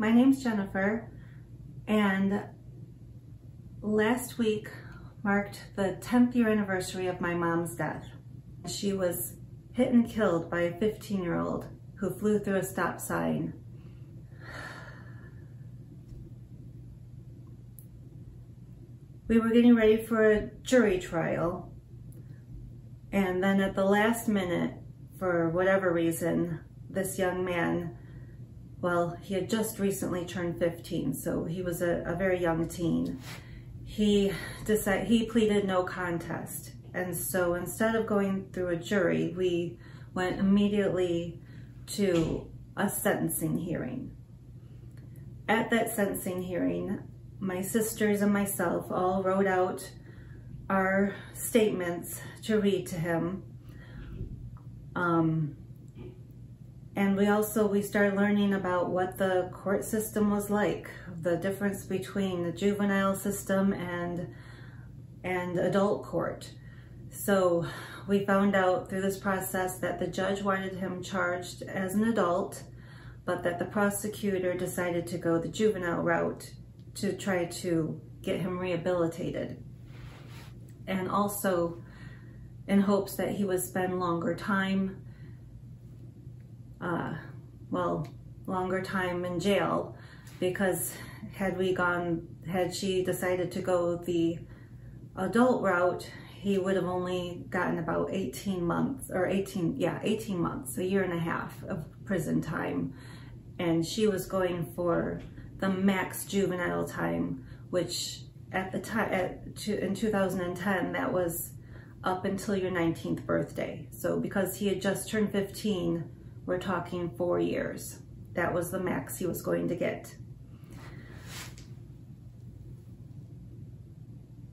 My name's Jennifer, and last week marked the 10th year anniversary of my mom's death. She was hit and killed by a 15-year-old who flew through a stop sign. We were getting ready for a jury trial, and then at the last minute, for whatever reason, this young man, well, he had just recently turned 15, so he was a very young teen. He pleaded no contest, and so instead of going through a jury, we went immediately to a sentencing hearing. At that sentencing hearing, my sisters and myself all wrote out our statements to read to him. And we started learning about what the court system was like, the difference between the juvenile system and adult court. So we found out through this process that the judge wanted him charged as an adult, but that the prosecutor decided to go the juvenile route to try to get him rehabilitated. And also in hopes that he would spend longer time in jail, because had she decided to go the adult route, he would have only gotten about 18 months, a year and a half of prison time. And she was going for the max juvenile time, which at the time, in 2010, that was up until your 19th birthday. So because he had just turned 15, we're talking 4 years. That was the max he was going to get.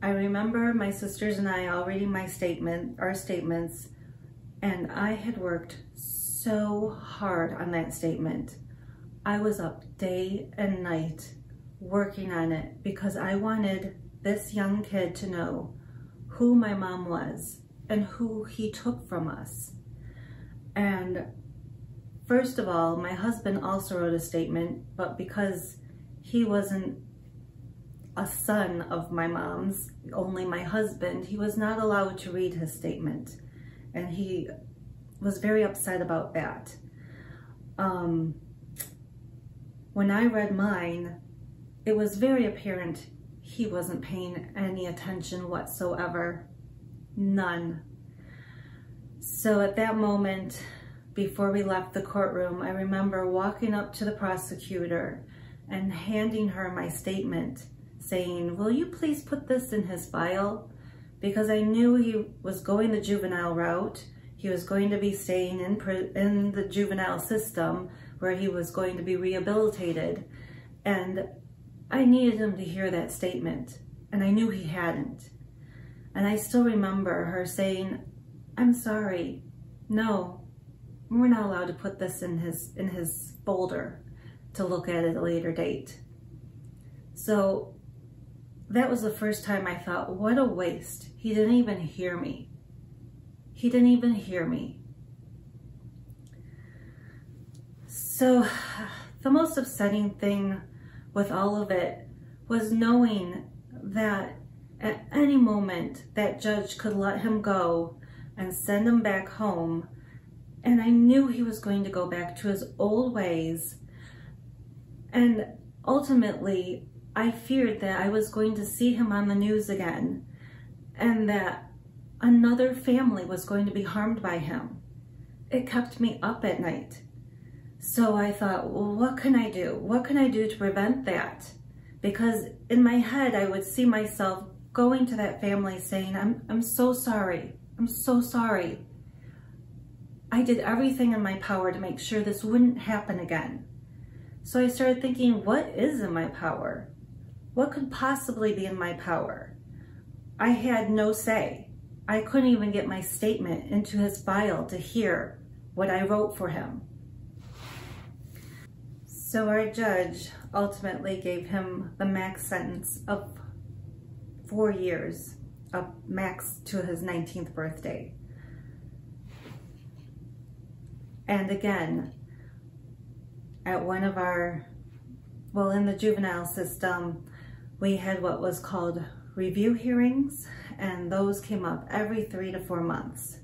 I remember my sisters and I all reading our statements, and I had worked so hard on that statement. I was up day and night working on it because I wanted this young kid to know who my mom was and who he took from us. And first of all, my husband also wrote a statement, but because he wasn't a son of my mom's, only my husband, he was not allowed to read his statement. And he was very upset about that. When I read mine, it was very apparent he wasn't paying any attention whatsoever. None. So at that moment, before we left the courtroom, I remember walking up to the prosecutor and handing her my statement, saying, "Will you please put this in his file?" Because I knew he was going the juvenile route. He was going to be staying in the juvenile system where he was going to be rehabilitated. And I needed him to hear that statement, and I knew he hadn't. And I still remember her saying, "I'm sorry, no, we're not allowed to put this in his folder to look at at a later date." So that was the first time I thought, what a waste. He didn't even hear me. He didn't even hear me. So the most upsetting thing with all of it was knowing that at any moment that judge could let him go and send him back home. And I knew he was going to go back to his old ways. And ultimately, I feared that I was going to see him on the news again, and that another family was going to be harmed by him. It kept me up at night. So I thought, well, what can I do? What can I do to prevent that? Because in my head, I would see myself going to that family saying, I'm so sorry. I'm so sorry. I did everything in my power to make sure this wouldn't happen again. So I started thinking, what is in my power? What could possibly be in my power? I had no say. I couldn't even get my statement into his file to hear what I wrote for him. So our judge ultimately gave him the max sentence of 4 years, a max to his 19th birthday. And again, at one of our well, in the juvenile system, we had what was called review hearings, and those came up every 3 to 4 months.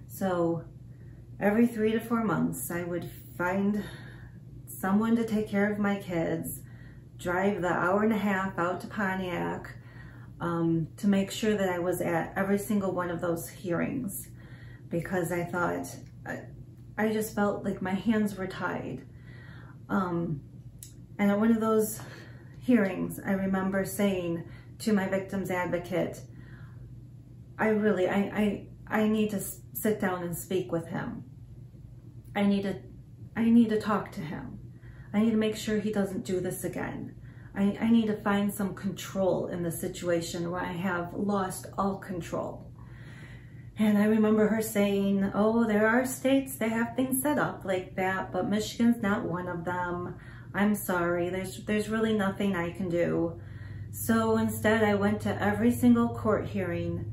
So every 3 to 4 months, I would find someone to take care of my kids, drive the hour and a half out to Pontiac to make sure that I was at every single one of those hearings, because I thought, I just felt like my hands were tied. And at one of those hearings, I remember saying to my victim's advocate, I need to sit down and speak with him. I need to talk to him. I need to make sure he doesn't do this again. I need to find some control in the situation where I have lost all control. And I remember her saying, oh, there are states that have things set up like that, but Michigan's not one of them. I'm sorry, there's really nothing I can do. So instead, I went to every single court hearing,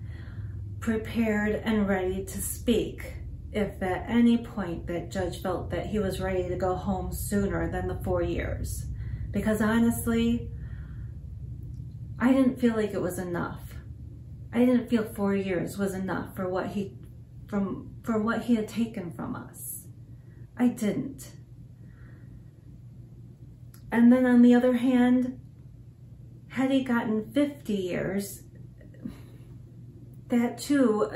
prepared and ready to speak if at any point that judge felt that he was ready to go home sooner than the 4 years. Because honestly, I didn't feel like it was enough. I didn't feel 4 years was enough for what he had taken from us. I didn't. And then on the other hand, had he gotten 50 years, that too,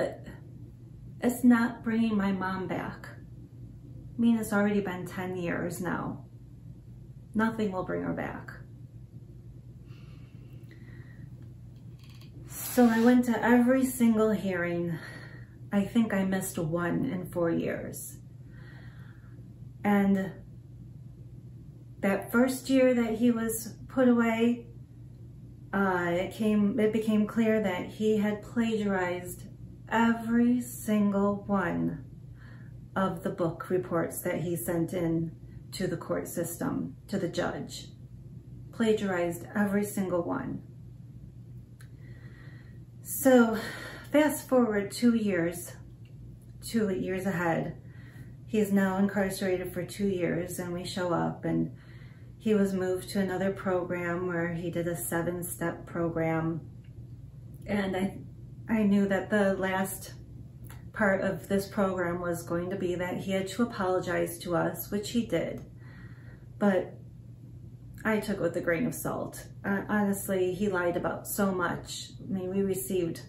it's not bringing my mom back. I mean, it's already been 10 years now. Nothing will bring her back. So I went to every single hearing. I think I missed one in 4 years. And that first year that he was put away, it became clear that he had plagiarized every single one of the book reports that he sent in to the court system, to the judge. Plagiarized every single one. So fast forward 2 years ahead, he's now incarcerated for 2 years, and we show up and he was moved to another program where he did a 7-step program. And I knew that the last part of this program was going to be that he had to apologize to us, which he did. But I took it with a grain of salt. Honestly, he lied about so much. I mean, we received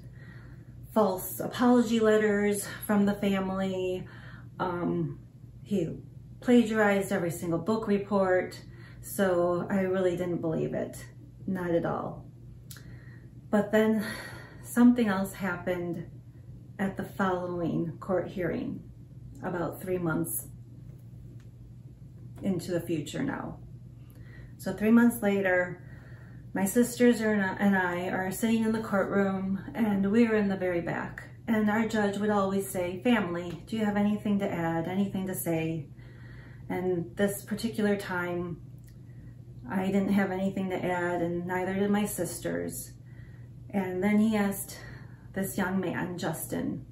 false apology letters from the family. He plagiarized every single book report. So I really didn't believe it, not at all. But then something else happened at the following court hearing, about 3 months into the future now. So 3 months later, my sisters and I are sitting in the courtroom, and we're in the very back. And our judge would always say, family, do you have anything to add, anything to say? And this particular time, I didn't have anything to add, and neither did my sisters. And then he asked this young man, Justin,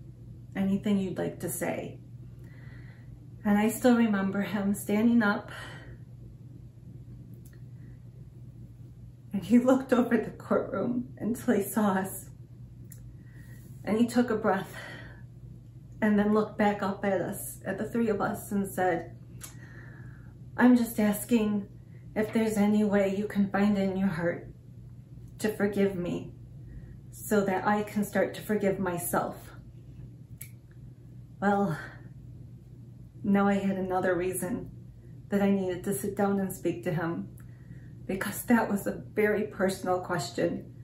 anything you'd like to say? And I still remember him standing up, and he looked over the courtroom until he saw us. And he took a breath and then looked back up at us, at the three of us, and said, I'm just asking if there's any way you can find it in your heart to forgive me so that I can start to forgive myself. Well, now I had another reason that I needed to sit down and speak to him, because that was a very personal question,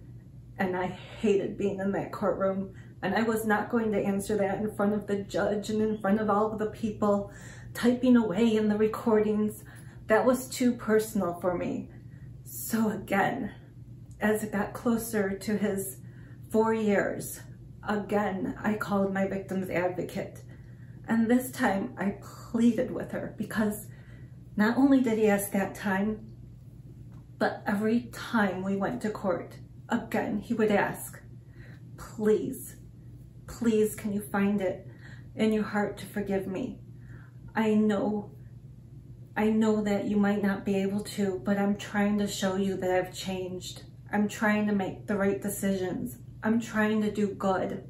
and I hated being in that courtroom, and I was not going to answer that in front of the judge and in front of all of the people typing away in the recordings. That was too personal for me. So again, as it got closer to his 4 years, again, I called my victim's advocate. And this time I pleaded with her, because not only did he ask that time, but every time we went to court, again, he would ask, please, please, can you find it in your heart to forgive me? I know I know that you might not be able to, but I'm trying to show you that I've changed. I'm trying to make the right decisions. I'm trying to do good.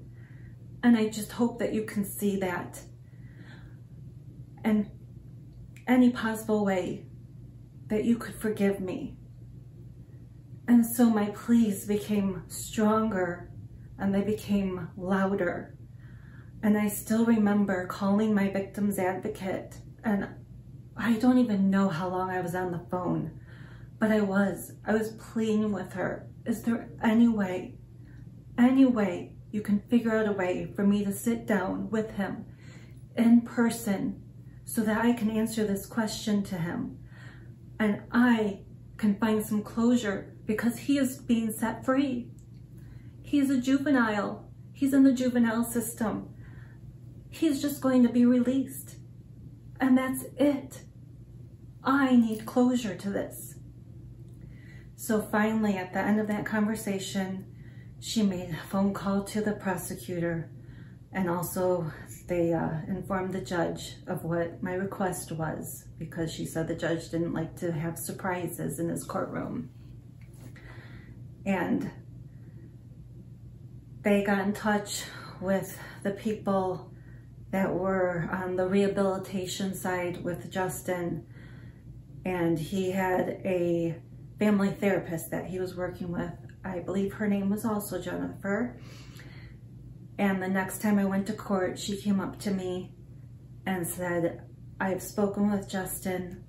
And I just hope that you can see that. And any possible way that you could forgive me. And so my pleas became stronger and they became louder. And I still remember calling my victim's advocate, and I don't even know how long I was on the phone, but I was pleading with her. Is there any way you can figure out a way for me to sit down with him in person so that I can answer this question to him and I can find some closure, because he is being set free. He's a juvenile. He's in the juvenile system. He's just going to be released. And that's it. I need closure to this. So finally, at the end of that conversation, she made a phone call to the prosecutor, and also they informed the judge of what my request was, because she said the judge didn't like to have surprises in his courtroom. And they got in touch with the people that were on the rehabilitation side with Justin, and he had a family therapist that he was working with. I believe her name was also Jennifer. And the next time I went to court, she came up to me and said, I've spoken with Justin.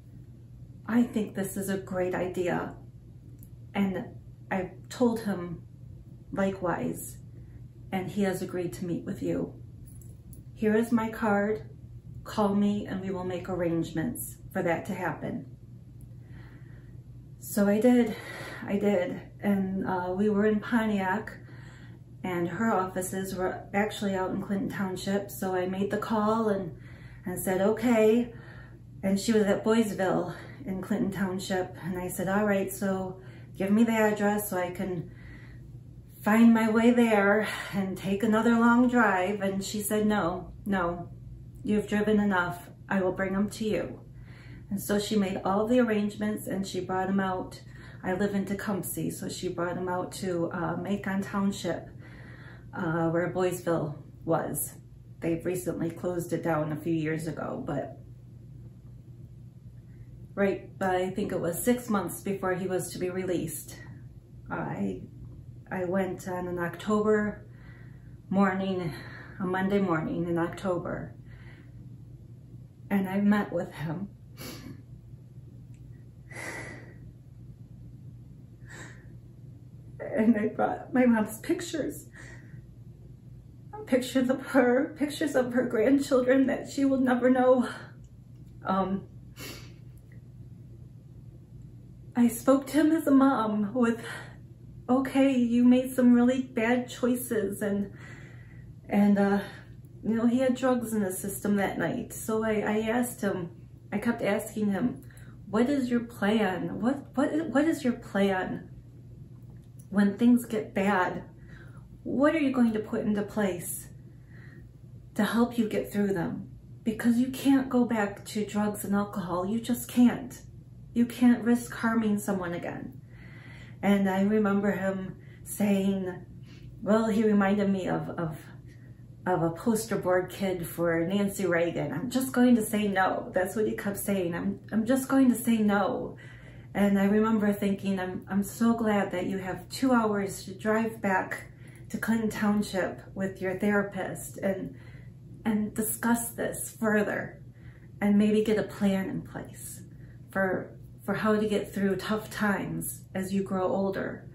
I think this is a great idea. And I told him likewise, and he has agreed to meet with you. Here is my card. Call me and we will make arrangements for that to happen. So I did. And we were in Pontiac, and her offices were actually out in Clinton Township. So I made the call and said, okay. And she was at Boysville in Clinton Township. And I said, all right, so give me the address so I can find my way there and take another long drive. And she said, no, you've driven enough. I will bring them to you. And so she made all the arrangements and she brought him out. I live in Tecumseh, so she brought him out to Macon Township, where Boysville was. They've recently closed it down a few years ago, but I think it was 6 months before he was to be released. I went on an October morning, a Monday morning in October, and I met with him. And I brought my mom's pictures. Pictures of her grandchildren that she will never know. I spoke to him as a mom with, okay, you made some really bad choices, and you know, he had drugs in his system that night. So I asked him, I kept asking him, what is your plan? What is your plan when things get bad? What are you going to put into place to help you get through them? Because you can't go back to drugs and alcohol. You just can't. You can't risk harming someone again. And I remember him saying, well, he reminded me of a poster board kid for Nancy Reagan. I'm just going to say no. That's what he kept saying. I'm just going to say no. And I remember thinking, I'm so glad that you have 2 hours to drive back to Clinton Township with your therapist and discuss this further and maybe get a plan in place for how to get through tough times as you grow older.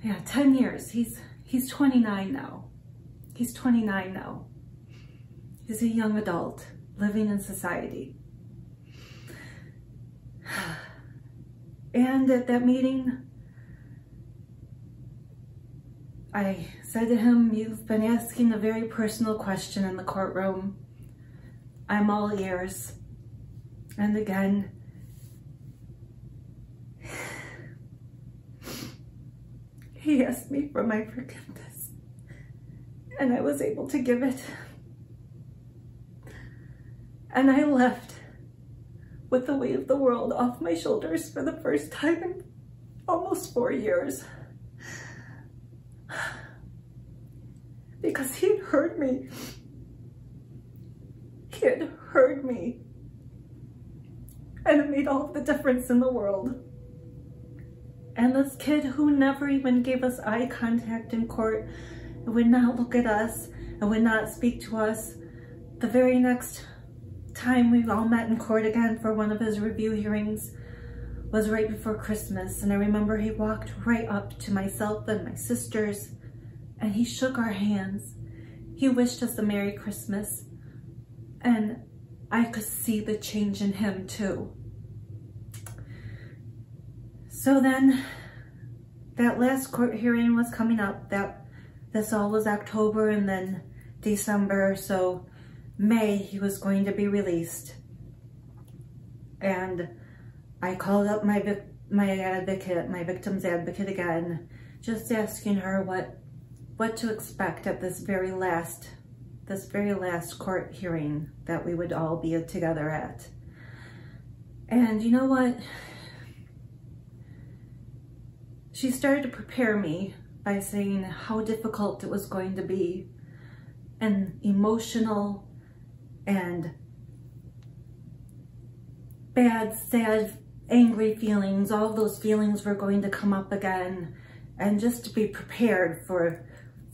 Yeah, 10 years. He's 29 now. He's 29 now. He's a young adult living in society. And at that meeting, I said to him, you've been asking a very personal question in the courtroom. I'm all ears. And again, he asked me for my forgiveness, and I was able to give it. And I left with the weight of the world off my shoulders for the first time in almost 4 years. Because he had heard me. He had heard me. And it made all the difference in the world. And this kid who never even gave us eye contact in court and would not look at us and would not speak to us, the very next time we all met in court again for one of his review hearings was right before Christmas. And I remember he walked right up to myself and my sisters and he shook our hands. He wished us a Merry Christmas. And I could see the change in him too. So then that last court hearing was coming up. This all was October and then December. So May, he was going to be released. And I called up my advocate, my victim's advocate again, just asking her what to expect at this very last court hearing that we would all be together at. And you know what? She started to prepare me by saying how difficult it was going to be and emotional and bad, sad, angry feelings. All those feelings were going to come up again, and just to be prepared for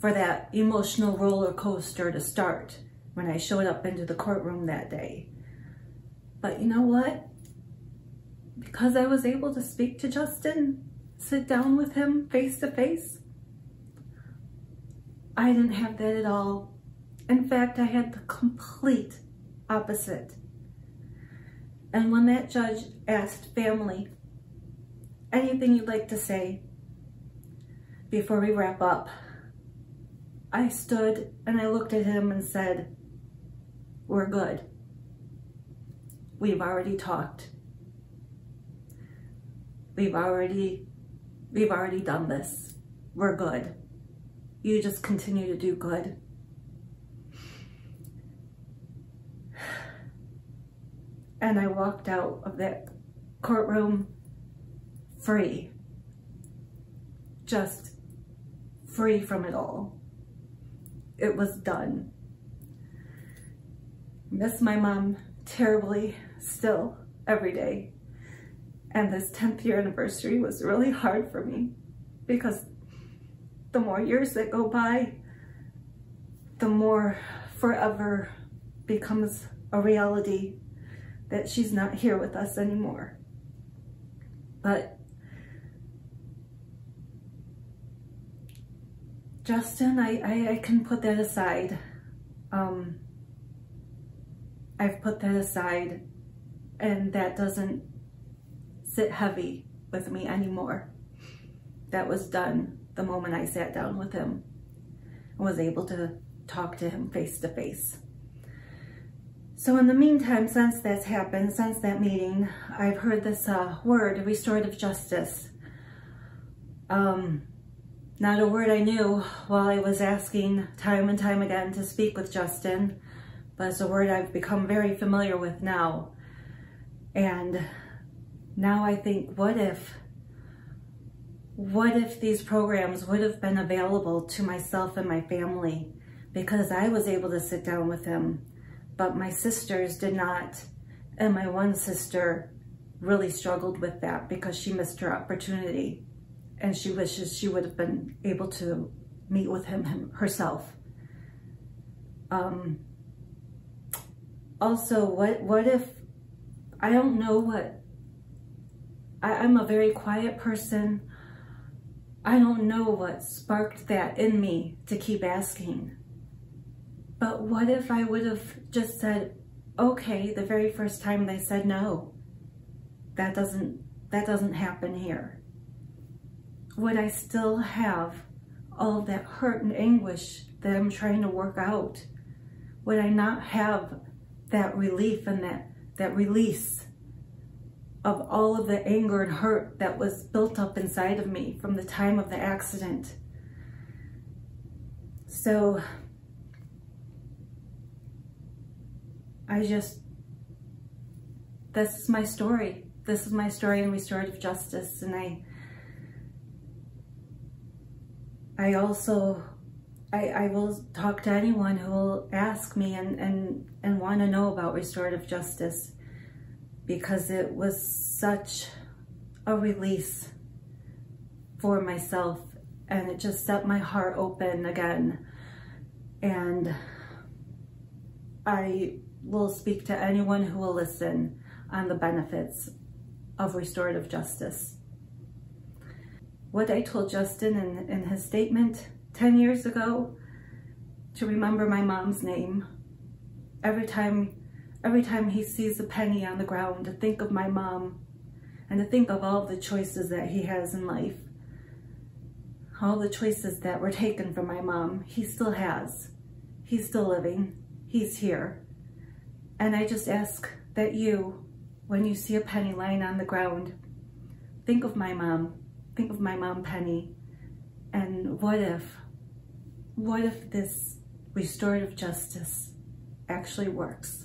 that emotional roller coaster to start when I showed up into the courtroom that day. But you know what? Because I was able to speak to Justin, sit down with him face to face, I didn't have that at all. In fact, I had the complete opposite. And when that judge asked family, anything you'd like to say before we wrap up, I stood and I looked at him and said, we're good. We've already talked. We've already done this. We're good. You just continue to do good. And I walked out of that courtroom free. Just free from it all. It was done. Miss my mom terribly still every day. And this 10th year anniversary was really hard for me because the more years that go by, the more forever becomes a reality that she's not here with us anymore. But Justin, I can put that aside. I've put that aside, and that doesn't sit heavy with me anymore. That was done the moment I sat down with him and was able to talk to him face to face. So in the meantime, since that's happened, since that meeting, I've heard this word, restorative justice. Not a word I knew while I was asking time and time again to speak with Justin, but it's a word I've become very familiar with now. And now I think, what if these programs would have been available to myself and my family, because I was able to sit down with him, but my sisters did not. And my one sister really struggled with that because she missed her opportunity. And she wishes she would have been able to meet with him herself. Also, what if, I don't know what, I'm a very quiet person. I don't know what sparked that in me to keep asking. But what if I would have just said, okay, the very first time they said no, that doesn't happen here. Would I still have all of that hurt and anguish that I'm trying to work out? Would I not have that relief and that release of all of the anger and hurt that was built up inside of me from the time of the accident? So this is my story. This is my story in restorative justice. And I will talk to anyone who will ask me and want to know about restorative justice, because it was such a release for myself, and it just set my heart open again. And I will speak to anyone who will listen on the benefits of restorative justice. What I told Justin in his statement 10 years ago, to remember my mom's name. Every time he sees a penny on the ground, to think of my mom, and to think of all the choices that he has in life. All the choices that were taken from my mom, he still has. He's still living. He's here. And I just ask that you, when you see a penny lying on the ground, think of my mom. Think of my mom, Penny. And what if this restorative justice actually works?